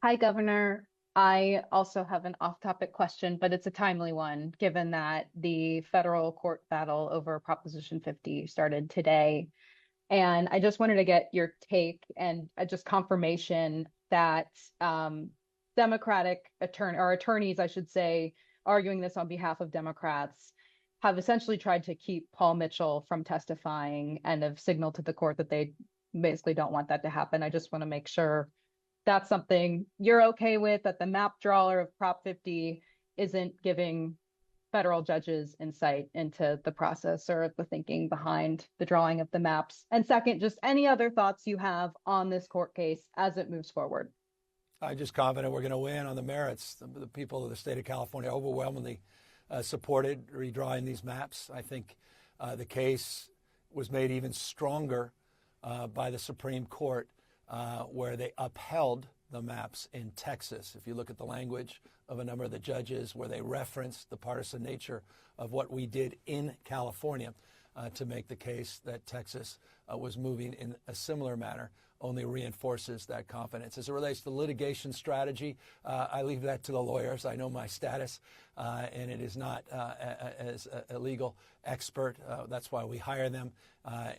Hi, Governor. I also have an off-topic question, but it's a timely one, given that the federal court battle over Proposition 50 started today. And I just wanted to get your take and just confirmation that Democratic attorneys, I should say, arguing this on behalf of Democrats, have essentially tried to keep Paul Mitchell from testifying and have signaled to the court that they basically don't want that to happen. I just want to make sure that's something you're okay with, that the map drawer of Prop 50 isn't giving federal judges insight into the process or the thinking behind the drawing of the maps. And second, just any other thoughts you have on this court case as it moves forward. I'm just confident we're going to win on the merits. The people of the state of California overwhelmingly supported redrawing these maps. I think the case was made even stronger by the Supreme Court, where they upheld the maps in Texas. If you look at the language of a number of the judges, where they referenced the partisan nature of what we did in California to make the case that Texas was moving in a similar manner, only reinforces that confidence. As it relates to litigation strategy, I leave that to the lawyers. I know my status, and it is not as a legal expert. That's why we hire them.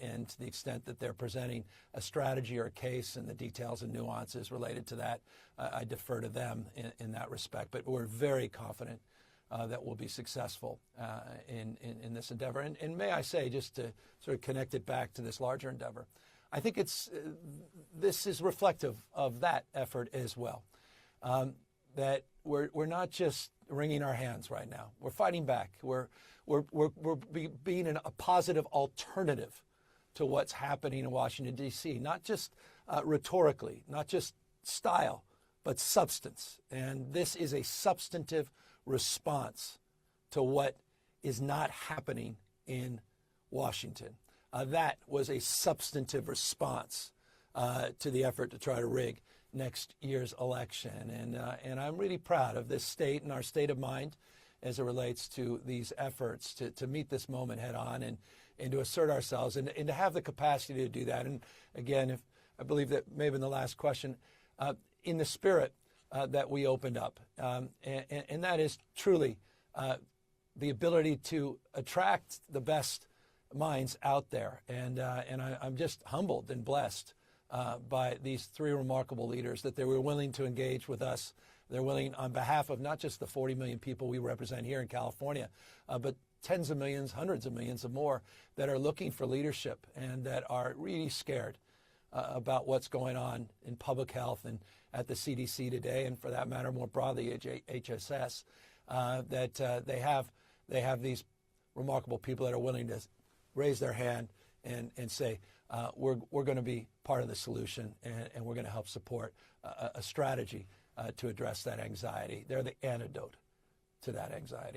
And to the extent that they're presenting a strategy or a case and the details and nuances related to that, I defer to them in that respect. But we're very confident that we'll be successful in this endeavor. And may I say, just to sort of connect it back to this larger endeavor, I think this is reflective of that effort as well. That we're not just wringing our hands right now. We're fighting back. We're being a positive alternative to what's happening in Washington, D.C., not just rhetorically, not just style, but substance. And this is a substantive response to what is not happening in Washington. That was a substantive response to the effort to try to rig next year's election. And I'm really proud of this state and our state of mind as it relates to these efforts to meet this moment head on and to assert ourselves and to have the capacity to do that. And again, I believe that maybe in the last question, in the spirit that we opened up, and that is truly the ability to attract the best minds out there. And I'm just humbled and blessed by these three remarkable leaders that they were willing to engage with us. They're willing on behalf of not just the 40 million people we represent here in California, but tens of millions, hundreds of millions of more that are looking for leadership and that are really scared about what's going on in public health and at the CDC today, and for that matter, more broadly, HSS, that they have these remarkable people that are willing to raise their hand and say, we're going to be part of the solution, and we're going to help support a strategy to address that anxiety. They're the antidote to that anxiety.